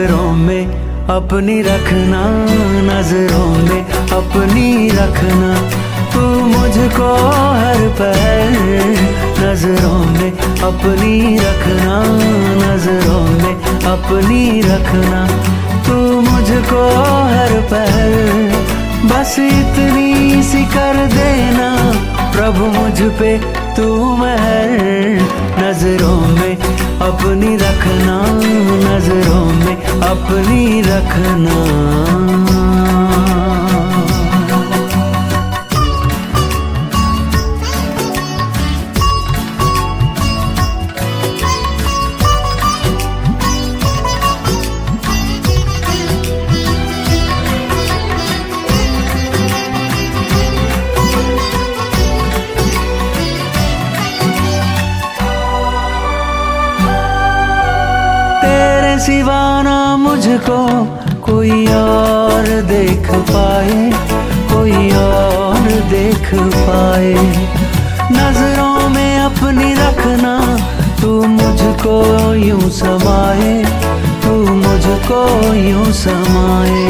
नजरों में अपनी रखना, नजरों में अपनी रखना। तू मुझको हर पल नजरों में अपनी रखना, नजरों में अपनी रखना। तू मुझको हर पल बस इतनी सी कर देना प्रभु मुझ पे तू महर। नजरों में अपनी रखना, नजरों में अपनी रखना। सिवा ना मुझको कोई और देख पाए, कोई और देख पाए। नजरों में अपनी रखना, तू मुझको यूं समाए, तू मुझको यूं समाए।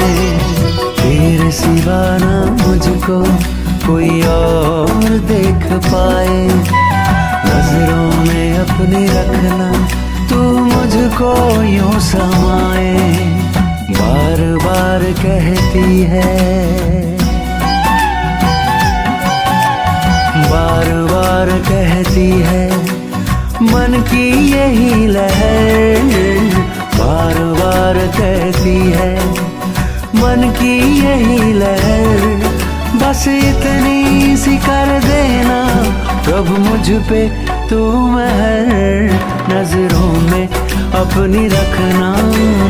तेरे सिवा ना मुझको कोई और देख पाए। नजरों में अपनी रखना, तू मुझको यूं समाए। बार बार कहती है, बार बार कहती है मन की यही लहर। बार बार कहती है मन की यही लहर। बस इतनी सी कर देना प्रभु मुझ पे तू महर। नजरों में अपनी रखना,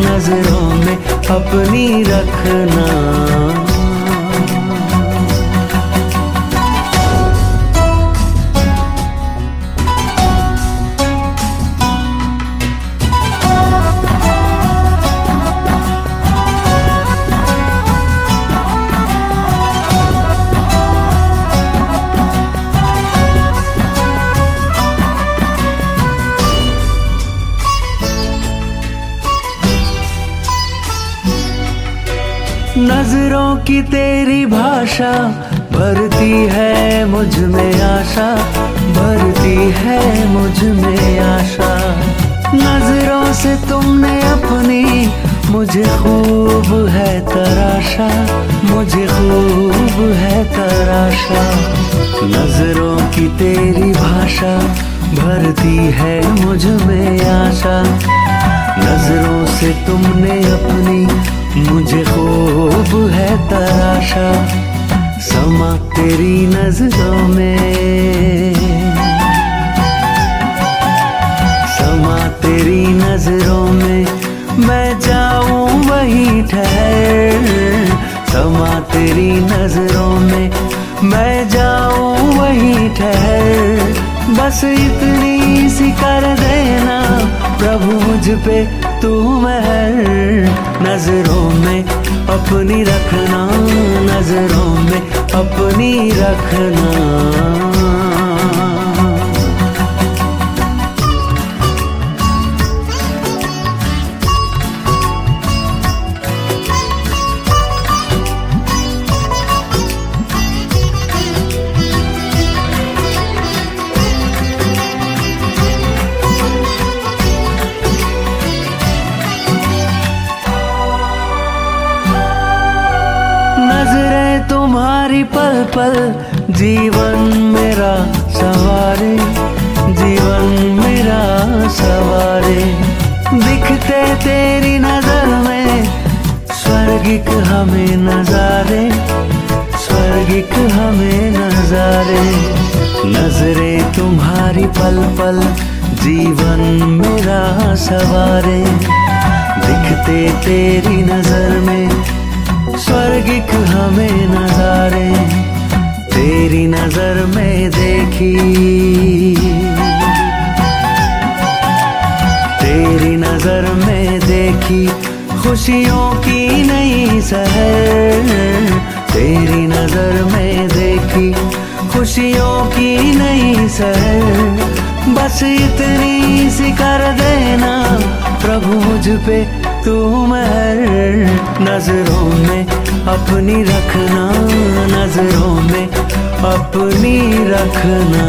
नजरों में अपनी रखना। नजरों की तेरी भाषा भरती है मुझ में आशा, भरती है मुझ में आशा। नजरों से तुमने अपनी मुझे खूब है तराशा, मुझे खूब है तराशा। नजरों की तेरी भाषा भरती है मुझ में आशा। नजरों से तुमने अपनी मुझे खूब है तराशा। समा तेरी नजरों में, समा तेरी नजरों में मैं जाऊं वहीं ठहर। समा तेरी नजरों में मैं जाऊं वहीं ठहर। बस इतनी सी कर देना प्रभु मुझ पे तू महर। नजरों में अपनी रखना, नजरों में अपनी रखना। नजरें तुम्हारी पल पल जीवन मेरा सवारे, जीवन मेरा सवारे। दिखते तेरी नजर में स्वर्गिक हमें नजारे, स्वर्गिक हमें नजारे। नजरें तुम्हारी पल पल जीवन मेरा सवारे। दिखते तेरी नजर में स्वर्गिक हमें नजारे। तेरी नजर में देखी, तेरी नजर में देखी खुशियों की नई सहर। तेरी नजर में देखी खुशियों की नई सहर। बस इतनी सी कर देना प्रभु मुझ पे तू मेहर नजरों में अपनी रखना, नजरों में अपनी रखना।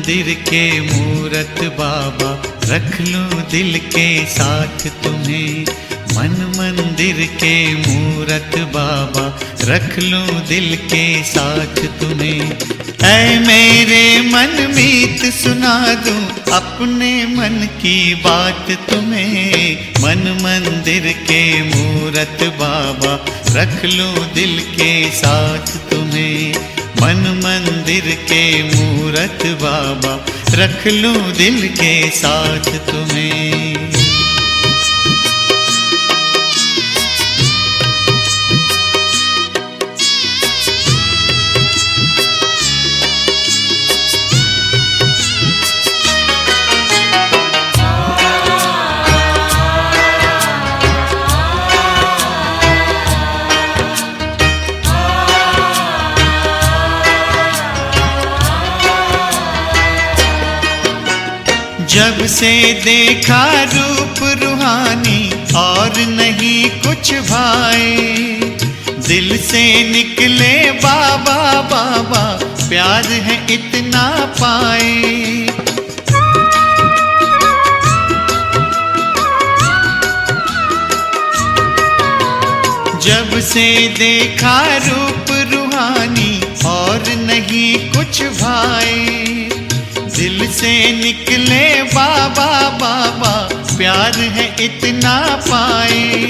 मंदिर के मूरत बाबा रख लूं दिल के साथ तुम्हें। मन मंदिर के मूरत बाबा रख लूं दिल के साथ तुम्हें। ऐ मेरे मन मीत सुना दूं अपने मन की बात तुम्हें। मन मंदिर के मूरत बाबा रख लूं दिल के साथ तुम्हें। मन मंदिर के मूरत बाबा रख लूं दिल के साथ तुम्हें। जब से देखा रूप रूहानी और नहीं कुछ भाए। दिल से निकले बाबा बाबा प्यार है इतना पाए। जब से देखा रूप रूहानी और नहीं कुछ भाए। दिल से निकले बाबा बाबा प्यार है इतना पाए।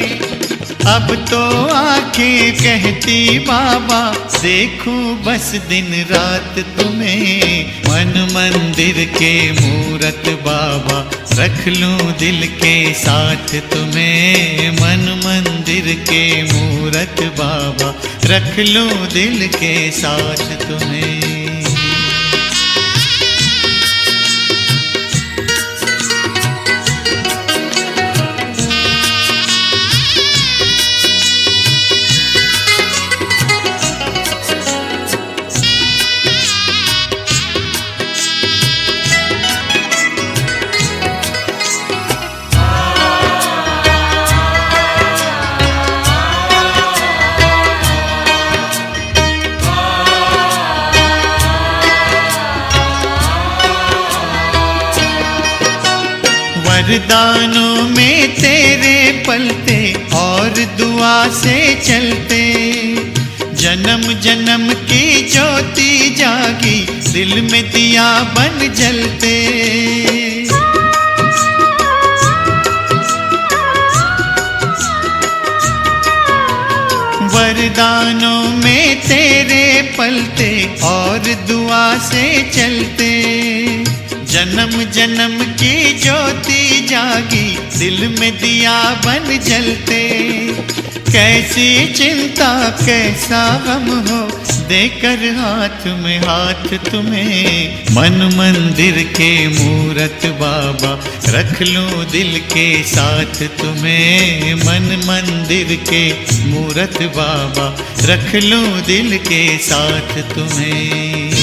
अब तो आंखें कहती बाबा देखूं बस दिन रात तुम्हें। मन मंदिर के मूरत बाबा रख लूं दिल के साथ तुम्हें। मन मंदिर के मूरत बाबा रख लूं दिल के साथ तुम्हें। वरदानों में तेरे पलते और दुआ से चलते। जन्म जन्म की ज्योति जागी दिल में दिया बन जलते। वरदानों में तेरे पलते और दुआ से चलते। जन्म जन्म की ज्योति जागी दिल में दिया बन जलते। कैसी चिंता कैसा गम हो देकर हाथ में हाथ तुम्हें। मन मंदिर के मूरत बाबा रख लूं दिल के साथ तुम्हें। मन मंदिर के मूरत बाबा रख लूं दिल के साथ तुम्हें।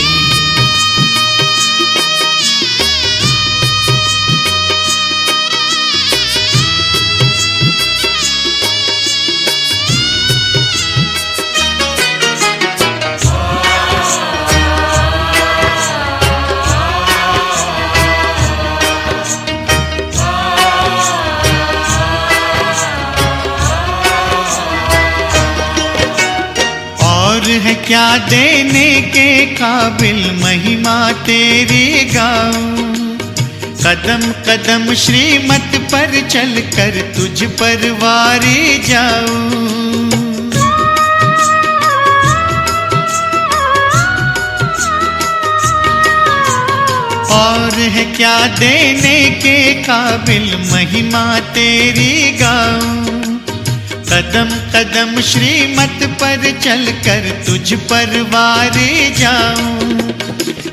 क्या देने के काबिल महिमा तेरी गाऊं। कदम कदम श्रीमत पर चल कर तुझ पर वारी जाऊं। और है क्या देने के काबिल महिमा तेरी गाऊं। कदम कदम श्रीमत पर चल कर तुझ पर वारी जाऊं।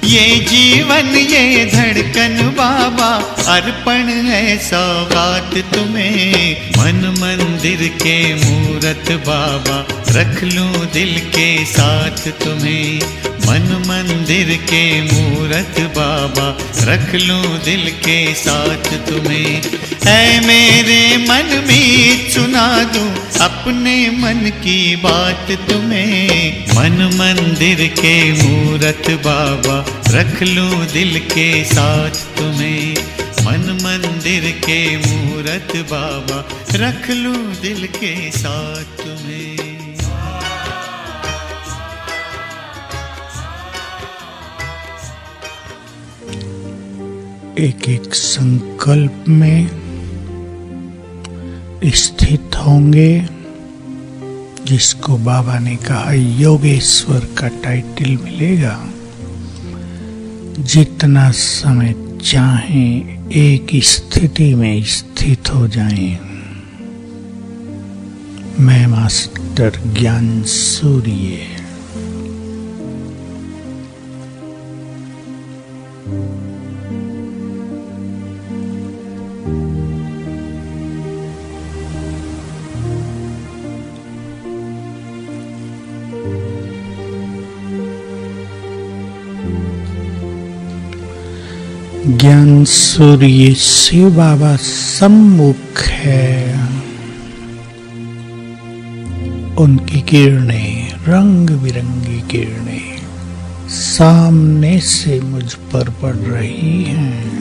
ये जीवन ये धड़कन बाबा अर्पण है सौगात तुम्हें। मन मंदिर के मूरत बाबा रख लूं दिल के साथ तुम्हें। मन मंदिर के मूरत बाबा रख लूं दिल के साथ तुम्हें। ऐ मेरे मन में सुना दूं अपने मन की बात तुम्हें। मन मंदिर के मूरत बाबा रख लूं दिल के साथ तुम्हें। मन मंदिर के मूरत बाबा रख लूं दिल के साथ तुम्हें। एक एक संकल्प में स्थित होंगे, जिसको बाबा ने कहा योगेश्वर का टाइटल मिलेगा। जितना समय चाहें एक स्थिति में स्थित हो जाएं। मैं मास्टर ज्ञान सूर्य। ज्ञान सूर्य शिव बाबा सम्मुख है। उनकी किरणें रंग बिरंगी किरणें सामने से मुझ पर पड़ रही हैं।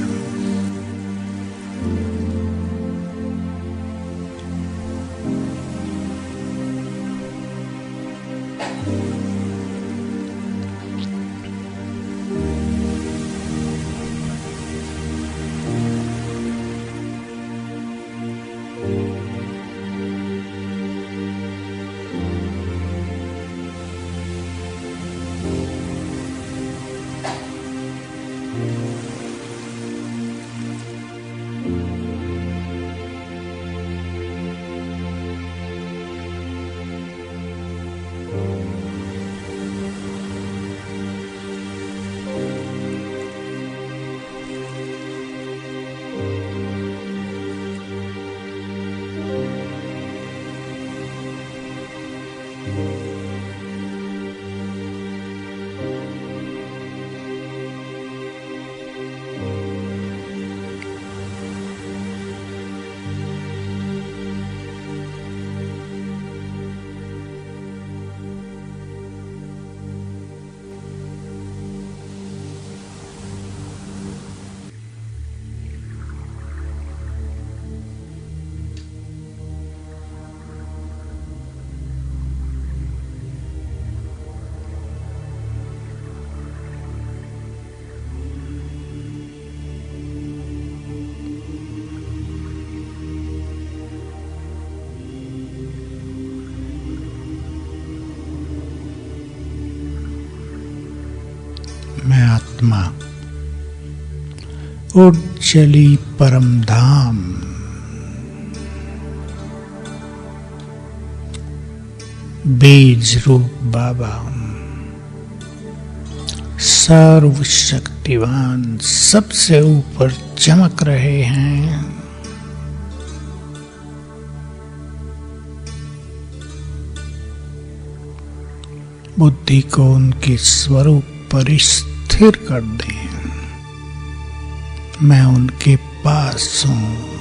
मैं आत्मा उठ चली परम धाम। बीज रूप बाबा सर्वशक्तिवान सबसे ऊपर चमक रहे हैं। बुद्धि को उनके स्वरूप पर स्थिर कर दें। मैं उनके पास हूं।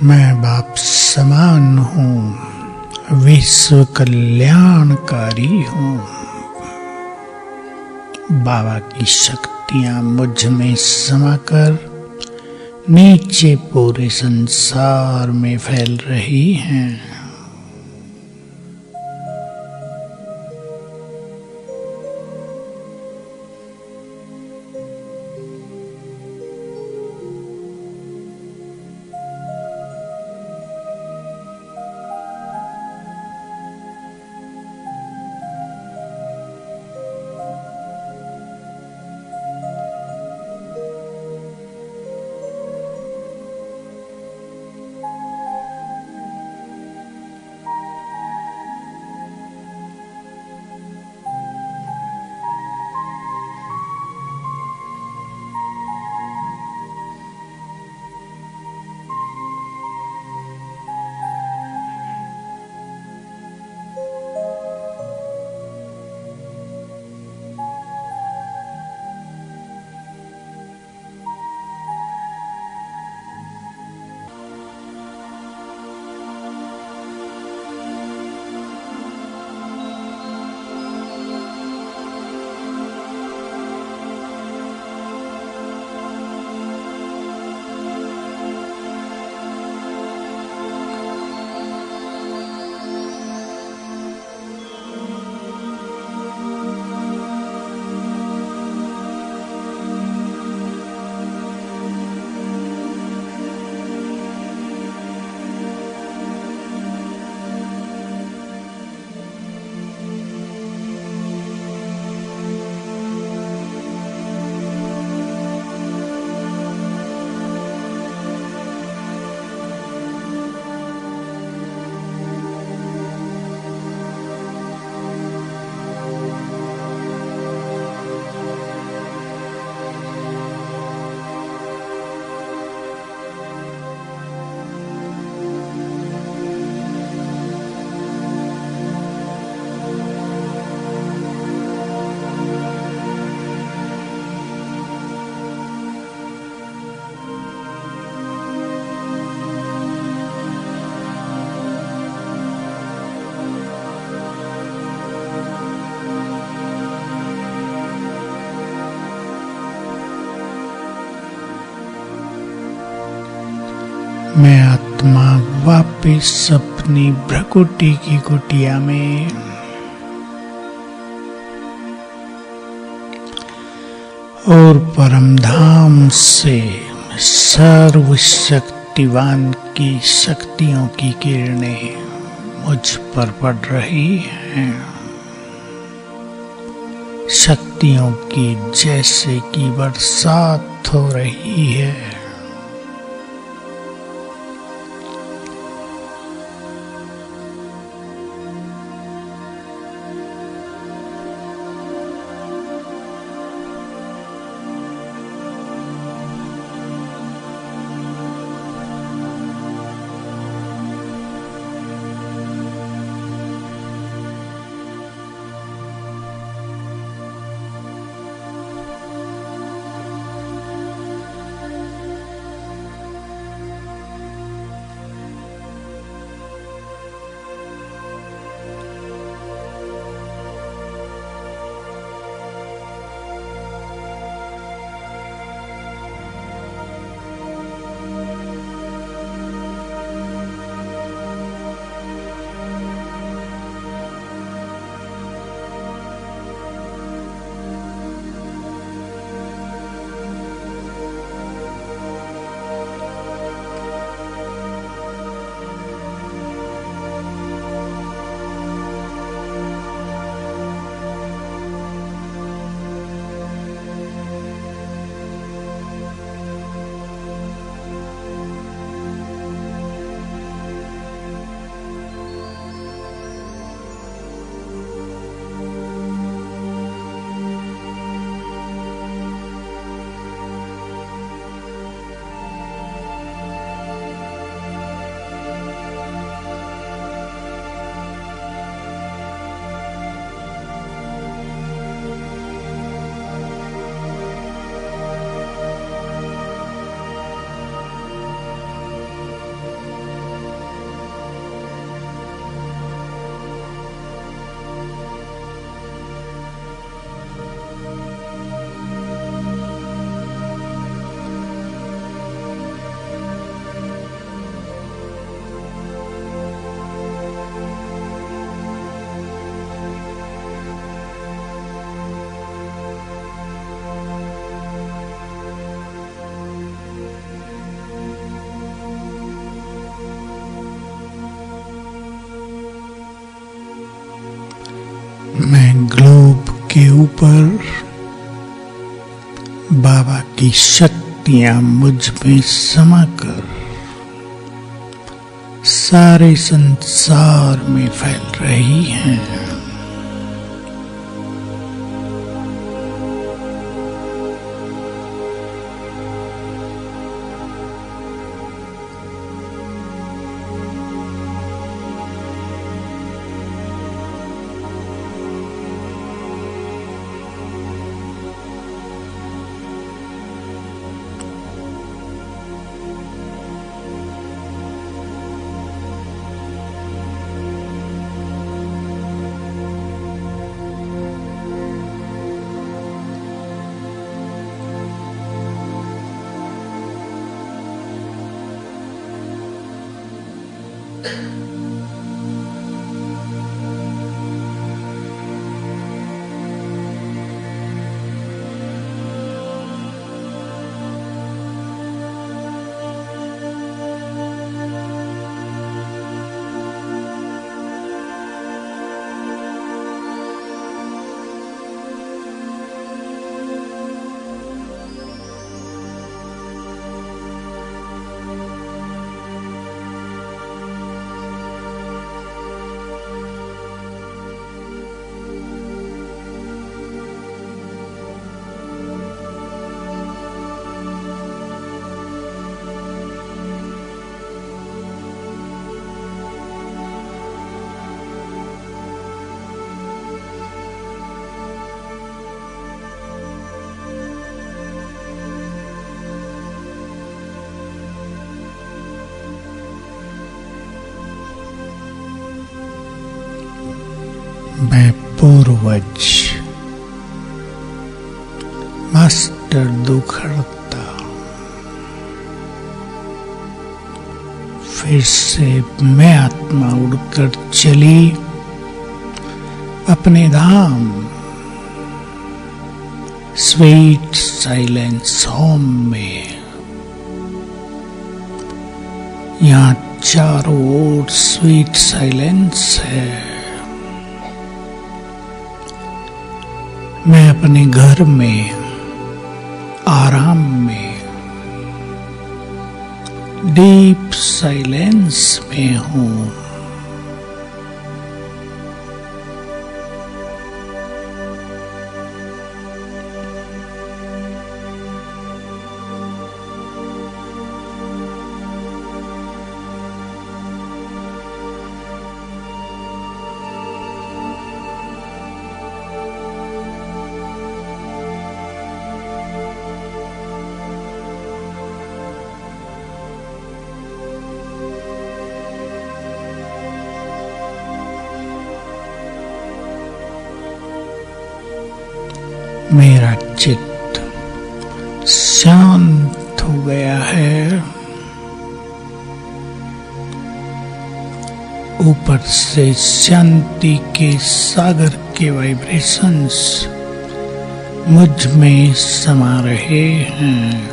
मैं बाप समान हूँ, विश्व कल्याणकारी हूँ। बाबा की शक्तियाँ मुझ में समाकर नीचे पूरे संसार में फैल रही हैं। मैं आत्मा वापिस अपनी भ्रकुटी की कुटिया में और परमधाम से सर्वशक्तिवान की शक्तियों की किरणें मुझ पर पड़ रही हैं। शक्तियों की जैसे कि बरसात हो रही है। ऊपर बाबा की शक्तियां मुझ में समाकर सारे संसार में फैल रही हैं। मैं पूर्वज मास्टर दुखड़ता फिर से मैं आत्मा उड़कर चली अपने धाम स्वीट साइलेंस होम में। यहाँ चारों ओर स्वीट साइलेंस है। मैं अपने घर में आराम में डीप साइलेंस में हूँ। मेरा चित्त शांत हो गया है। ऊपर से शांति के सागर के वाइब्रेशंस मुझ में समा रहे हैं।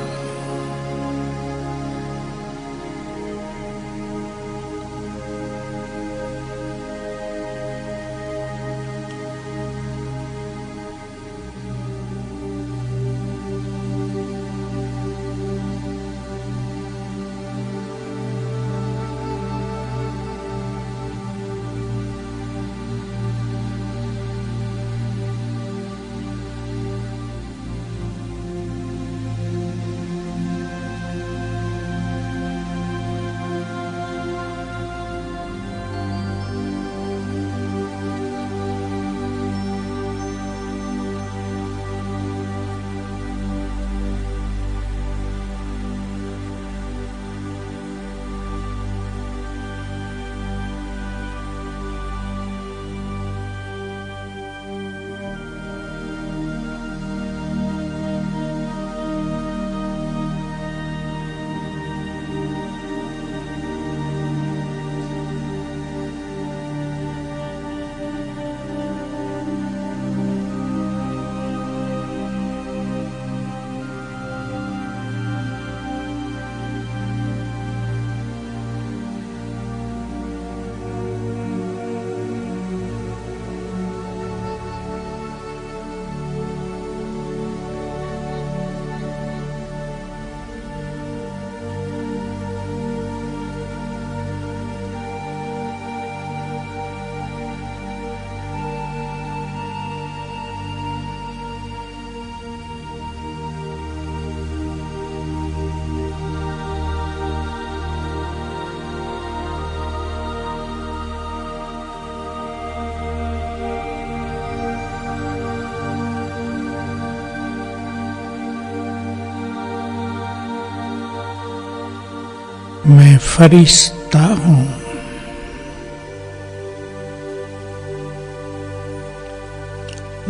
मैं फरिश्ता हूँ।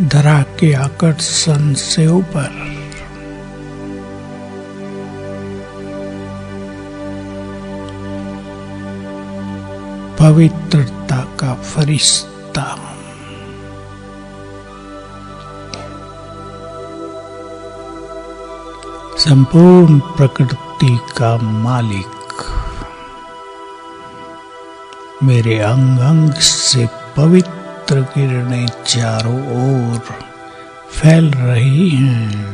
धरा के आकर्षण से ऊपर पवित्रता का फरिश्ता हूँ। संपूर्ण प्रकृति का मालिक मेरे अंग अंग से पवित्र किरणें चारों ओर फैल रही हैं।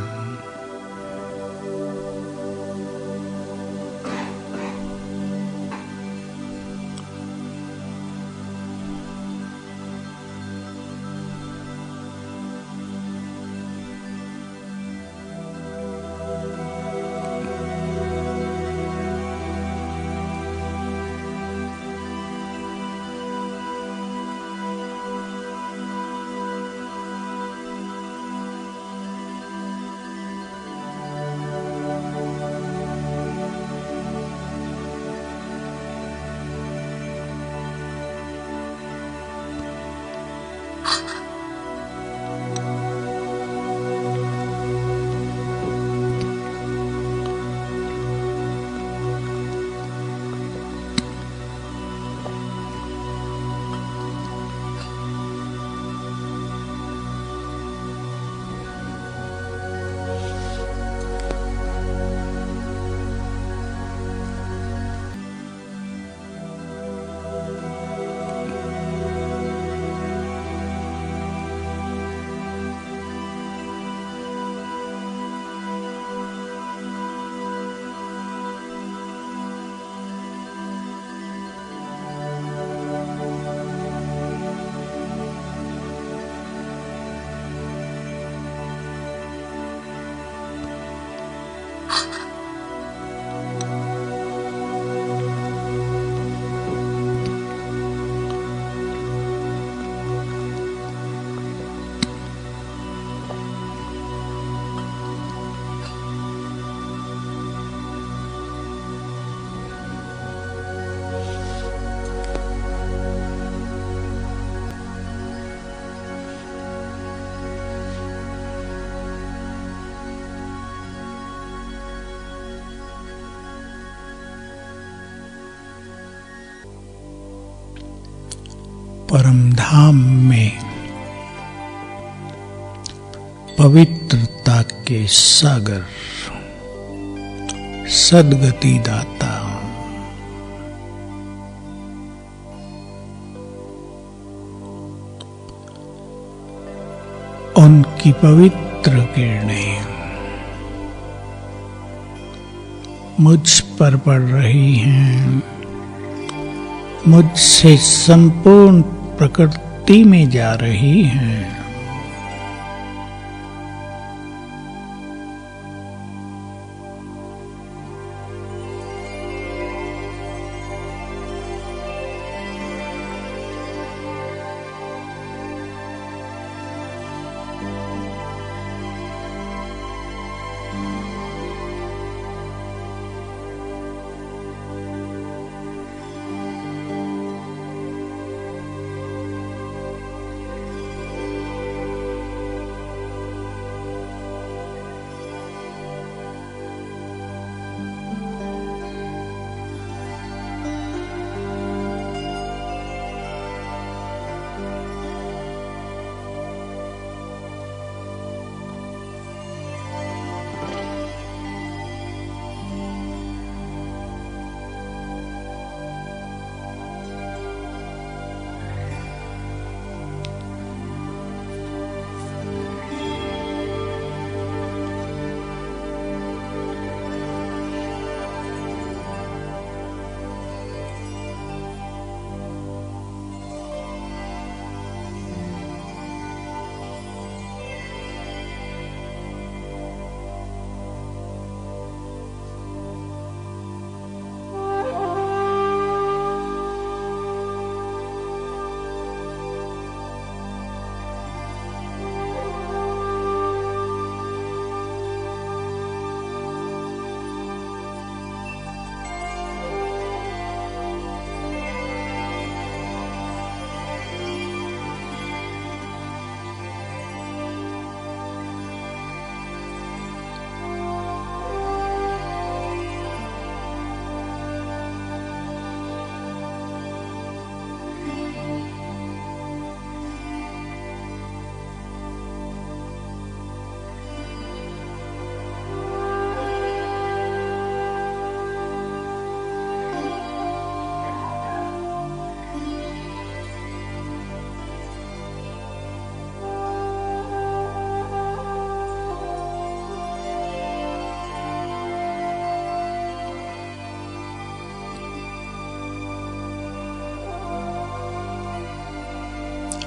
परम धाम में पवित्रता के सागर सद्गति दाता उनकी पवित्र किरणें मुझ पर पड़ रही हैं, मुझसे संपूर्ण प्रकृति में जा रही हैं।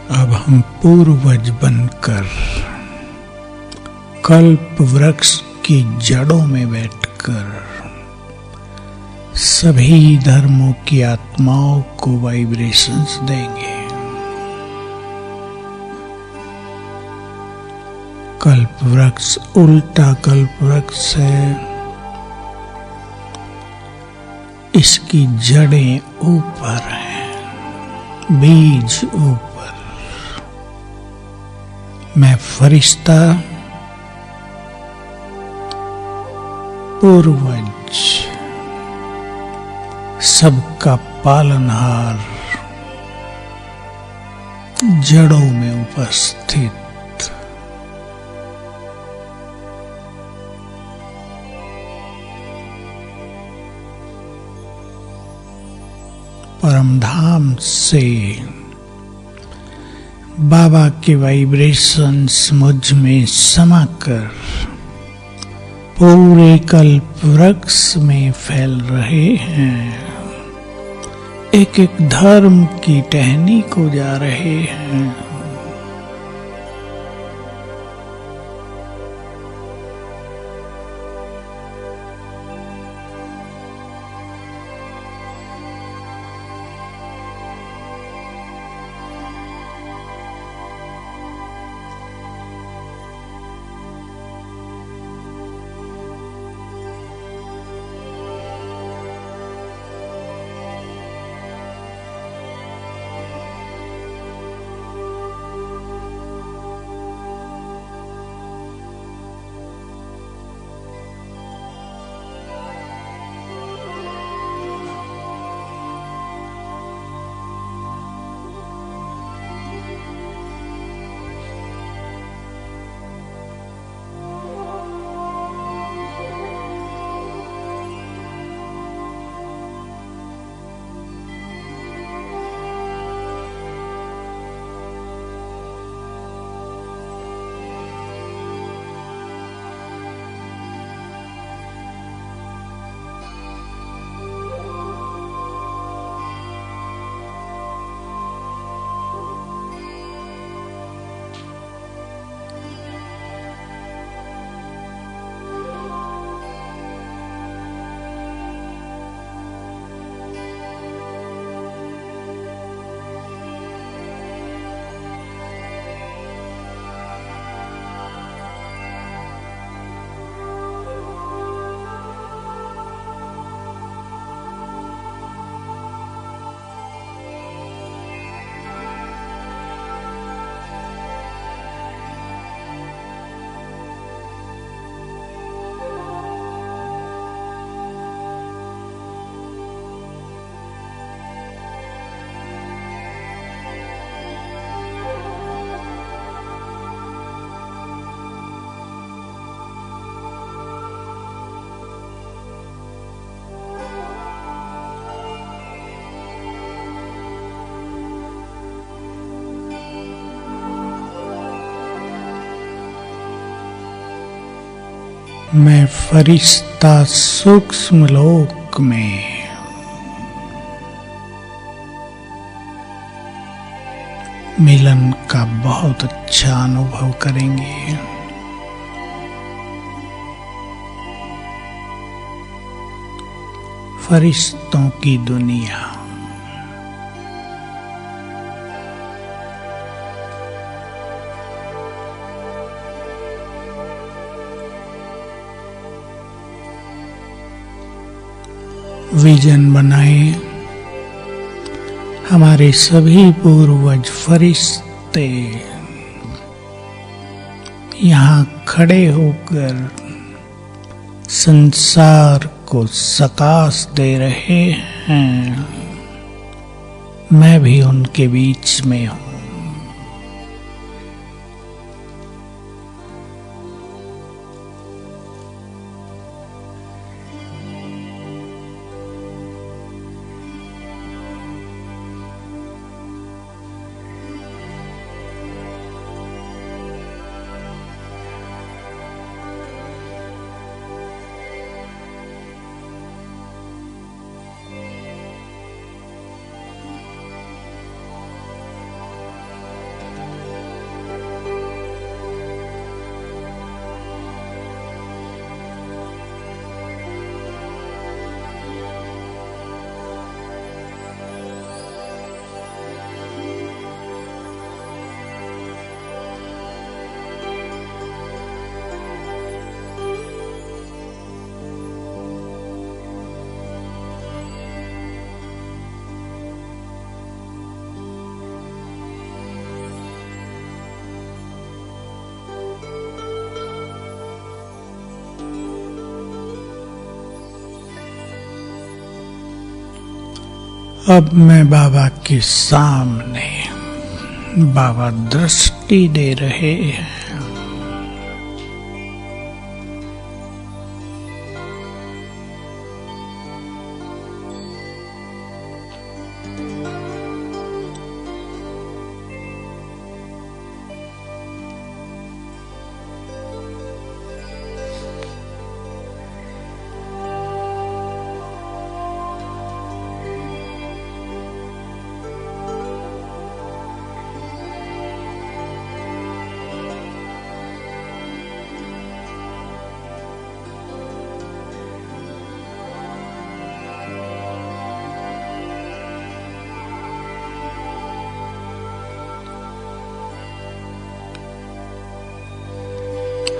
अब हम पूर्वज बनकर कल्प वृक्ष की जड़ों में बैठकर सभी धर्मों की आत्माओं को वाइब्रेशंस देंगे। कल्प वृक्ष उल्टा कल्प वृक्ष है, इसकी जड़ें ऊपर हैं, बीज ऊपर। मैं फरिश्ता पूर्वज सबका पालनहार जड़ों में उपस्थित। परमधाम से बाबा के वाइब्रेशंस मुझ में समाकर पूरे कल्प वृक्ष में फैल रहे हैं, एक एक धर्म की टहनी को जा रहे हैं। मैं फरिश्ता सूक्ष्म लोक में मिलन का बहुत अच्छा अनुभव करेंगे। फरिश्तों की दुनिया विजन बनाए, हमारे सभी पूर्वज फरिश्ते यहाँ खड़े होकर संसार को सकाश दे रहे हैं। मैं भी उनके बीच में हूँ। अब मैं बाबा के सामने, बाबा दृष्टि दे रहे हैं।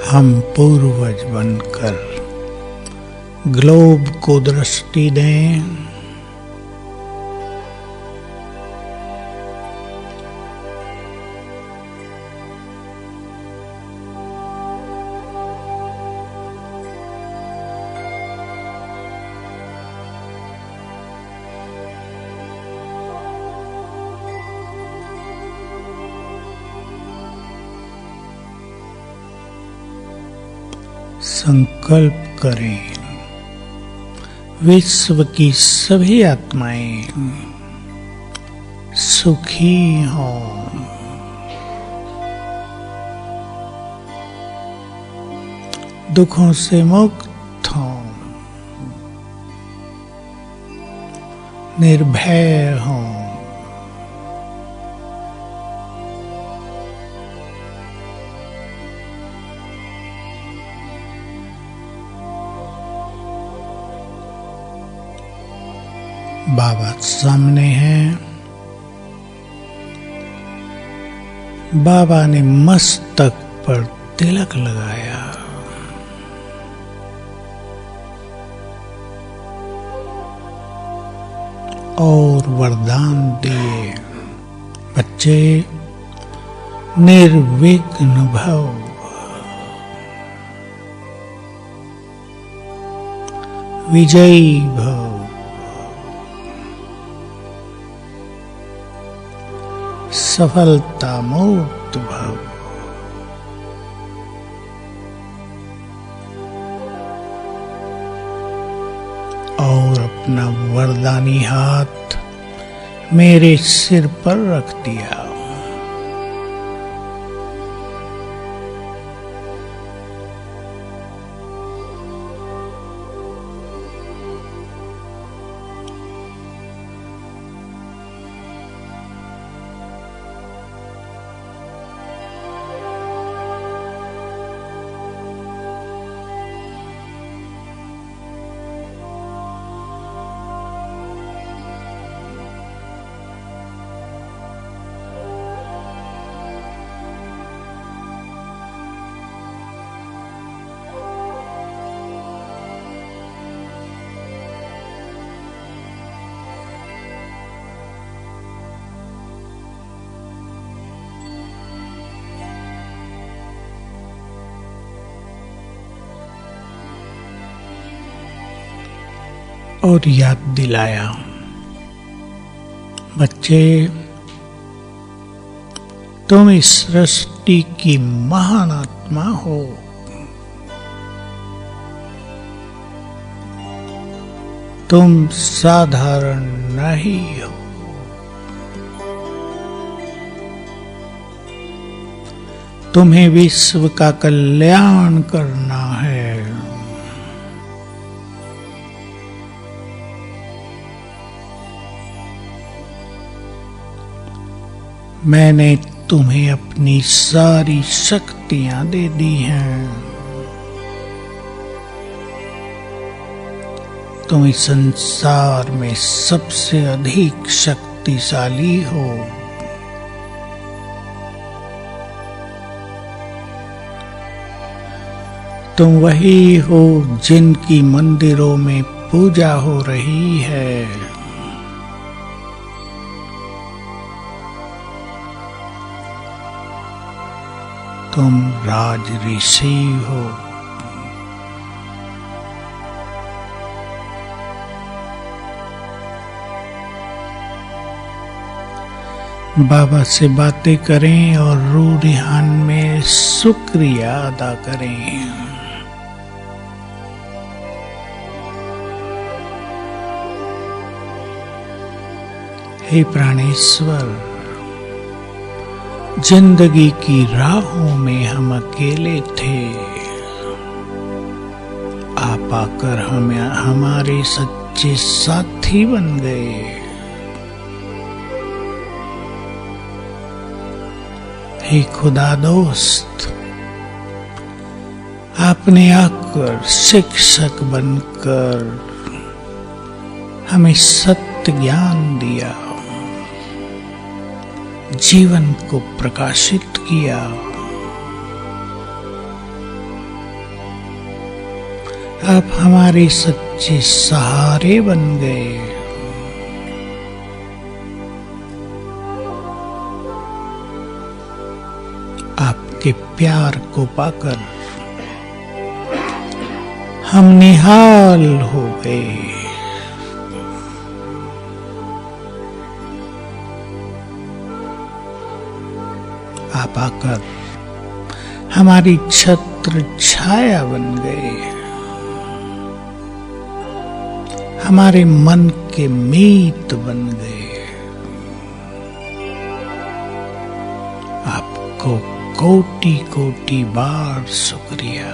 हम पूर्वज बनकर ग्लोब को दृष्टि दें। संकल्प करें, विश्व की सभी आत्माएं सुखी हों, दुखों से मुक्त हों, निर्भय हों। बाबा सामने हैं। बाबा ने मस्तक पर तिलक लगाया। और वरदान दिए, बच्चे निर्विघ्न भव, विजयी भव, सफलता मुक्त भव। और अपना वरदानी हाथ मेरे सिर पर रख दिया। और याद दिलाया, बच्चे तुम इस सृष्टि की महान आत्मा हो। तुम साधारण नहीं हो। तुम्हें विश्व का कल्याण करना है। मैंने तुम्हें अपनी सारी शक्तियां दे दी हैं। तुम इस संसार में सबसे अधिक शक्तिशाली हो। तुम वही हो जिनकी मंदिरों में पूजा हो रही है। तुम राज ऋषि हो। बाबा से बातें करें और रूह रिहान में शुक्रिया अदा करें। हे प्राणेश्वर, जिंदगी की राहों में हम अकेले थे, आप आकर हमारे सच्चे साथी बन गए। हे खुदा दोस्त, आपने आकर शिक्षक बनकर हमें सत्य ज्ञान दिया, जीवन को प्रकाशित किया। आप हमारे सच्चे सहारे बन गए। आपके प्यार को पाकर हम निहाल हो गए। आप आकर हमारी छत्र छाया बन गए, हमारे मन के मीत बन गए। आपको कोटि कोटि बार शुक्रिया।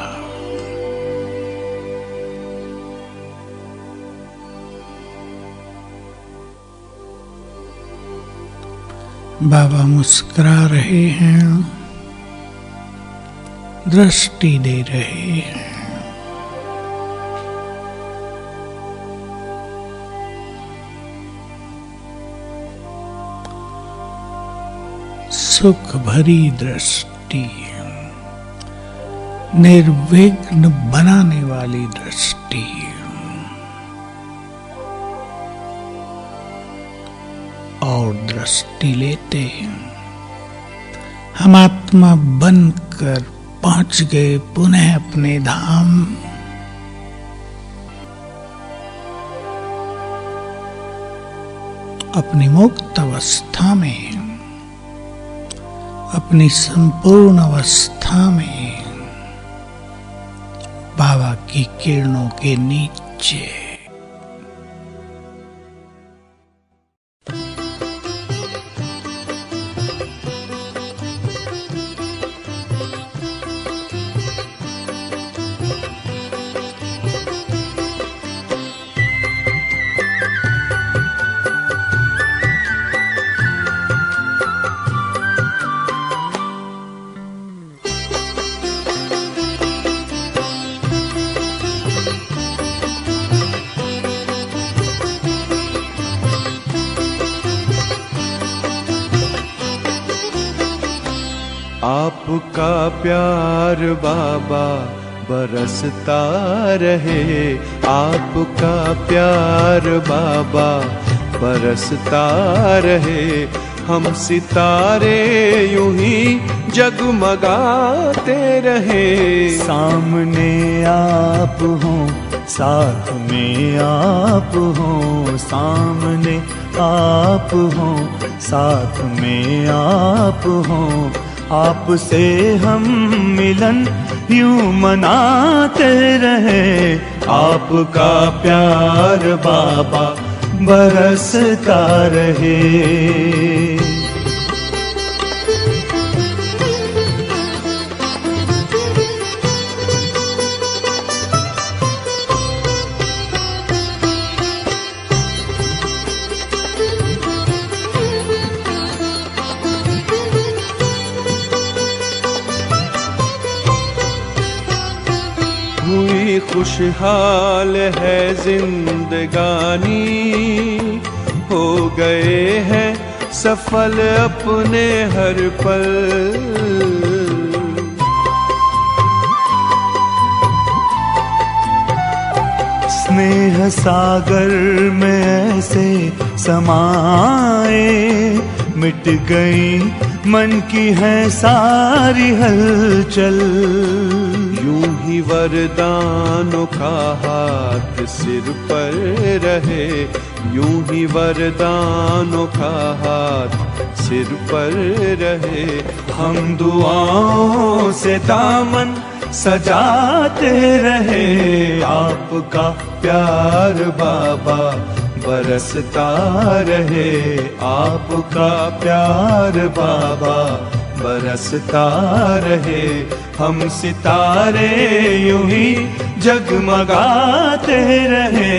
बाबा मुस्कुरा रहे हैं, दृष्टि दे रहे हैं। सुख भरी दृष्टि, निर्विघ्न बनाने वाली दृष्टि। और दृष्टि लेते हम आत्मा बनकर पहुंच गए पुनः अपने धाम। अपनी मुक्त अवस्था में, अपनी संपूर्ण अवस्था में, बाबा की किरणों के नीचे। आपका प्यार बाबा बरसता रहे, आपका प्यार बाबा बरसता रहे। हम सितारे यूं ही जगमगाते रहे। सामने आप हो, साथ में आप हो, सामने आप हो, साथ में आप हो। आपसे हम मिलन यूं मनाते रहे। आपका प्यार बाबा बरसता रहे। हुई खुशहाल है जिंदगानी, हो गए हैं सफल अपने हर पल। स्नेह सागर में ऐसे समाए, मिट गई मन की है सारी हलचल। यूं ही ही वरदानों का हाथ सिर पर रहे, यूं ही वरदानों का हाथ सिर पर रहे। हम दुआओं से दामन सजाते रहे, आपका प्यार बाबा बरसता रहे, आपका प्यार बाबा बरसता रहे। हम सितारे यूं ही जगमगाते रहे,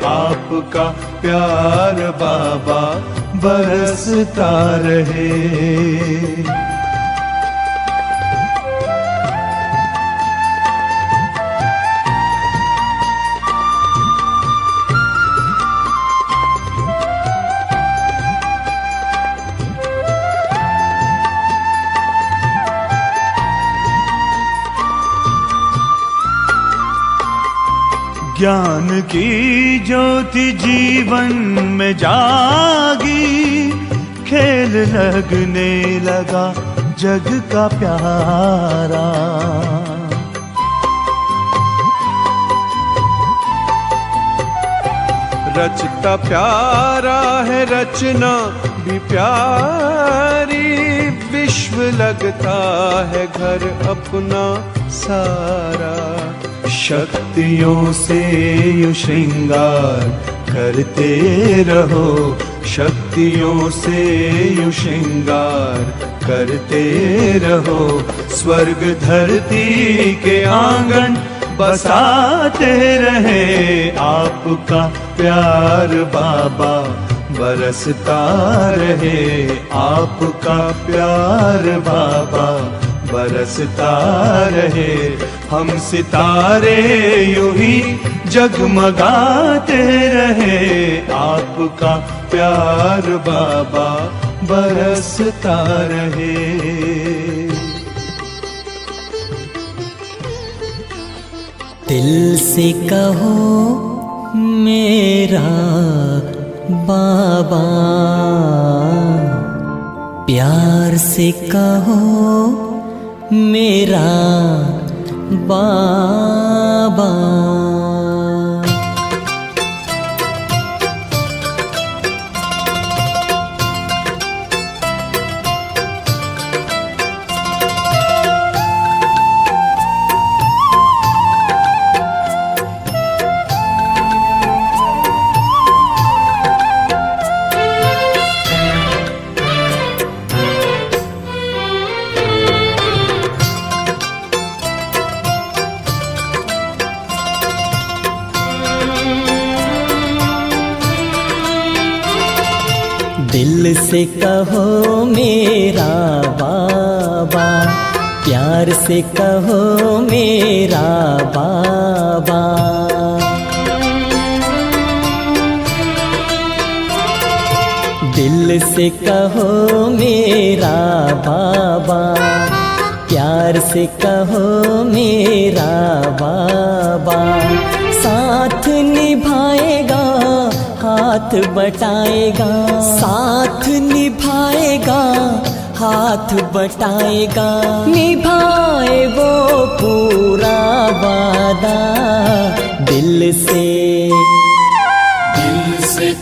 आपका प्यार बाबा बरसता रहे। ज्ञान की ज्योति जीवन में जागी, खेल लगने लगा जग का प्यारा। रचता प्यारा है रचना भी प्यारी, विश्व लगता है घर अपना सारा। शक्तियों से यूं श्रृंगार करते रहो, शक्तियों से यूं श्रृंगार करते रहो। स्वर्ग धरती के आंगन बसाते रहे, आपका प्यार बाबा बरसता रहे, आपका प्यार बाबा बरसता रहे। हम सितारे यूं ही जगमगाते रहे, आपका प्यार बाबा बरसता रहे। दिल से कहो मेरा बाबा, प्यार से कहो मेरा बाबा। दिल से कहो मेरा बाबा, प्यार से कहो मेरा बाबा। दिल से कहो मेरा बाबा, प्यार से कहो मेरा बाबा। साथ निभाएगा हाथ बटाएगा, साथ निभाएगा हाथ बटाएगा। निभाए वो पूरा वादा, दिल से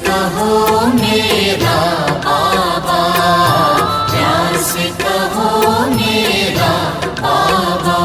कहो मेरा बाबा, प्यार से कहो मेरा बाबा।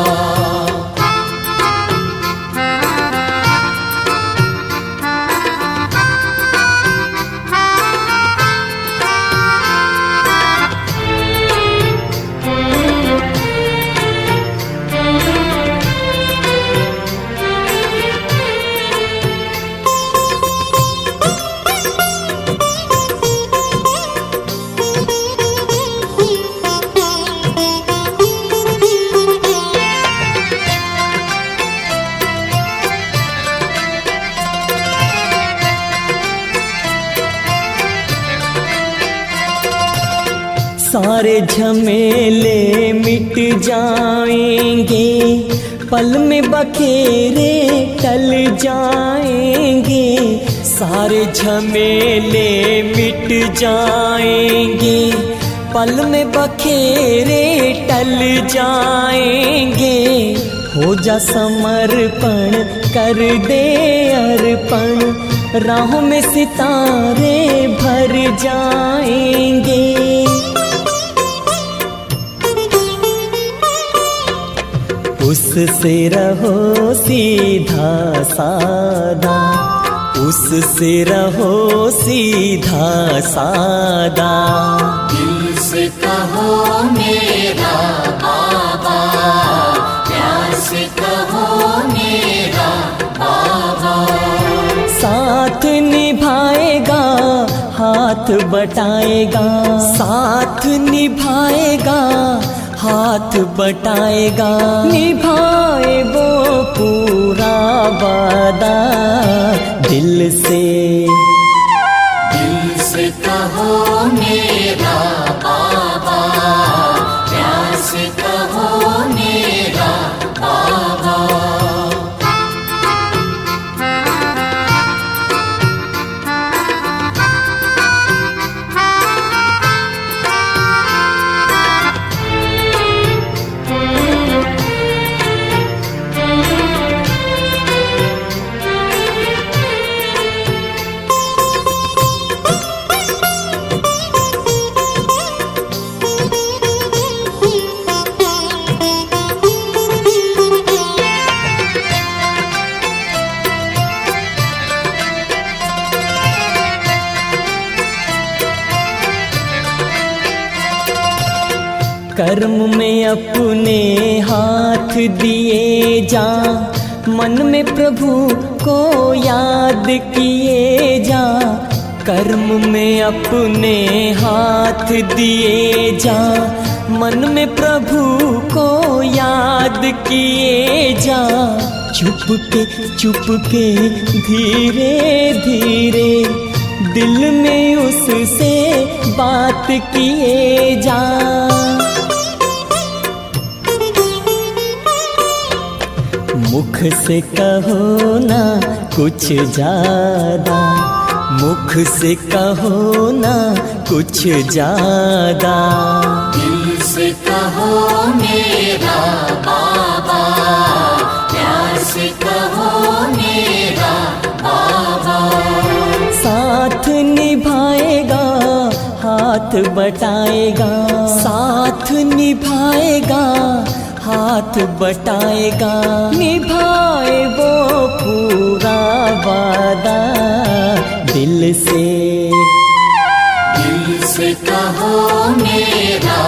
सारे झमेले मिट जाएंगे, पल में बखेरे टल जाएंगे। सारे झमेले मिट जाएंगे, पल में बखेरे टल जाएंगे। हो जा समर्पण, कर दे अर्पण, राहों में सितारे भर जाएंगे। उससे रहो सीधा सादा, उससे रहो सीधा सादा। दिल से कहो मेरा बाबा, प्यार से कहो मेरा बाबा। साथ निभाएगा, हाथ बटाएगा, साथ निभाएगा, हाथ बटाएगा, निभाए वो पूरा वादा। दिल से कहो मेरा बाबा, प्यार से कहो मेरा बाबा। कर्म में अपने हाथ दिए जा, मन में प्रभु को याद किए जा। कर्म में अपने हाथ दिए जा, मन में प्रभु को याद किए जा। चुप के धीरे धीरे दिल में उससे बात किए जा। मुख से कहो ना कुछ ज्यादा, मुख से कहो ना कुछ ज्यादा। दिल से कहो मेरा बाबा, प्यार से कहो मेरा बाबा। साथ निभाएगा, हाथ बटाएगा, साथ निभाएगा, हाथ बटाएगा, निभाए वो पूरा वादा। दिल से कहो मेरा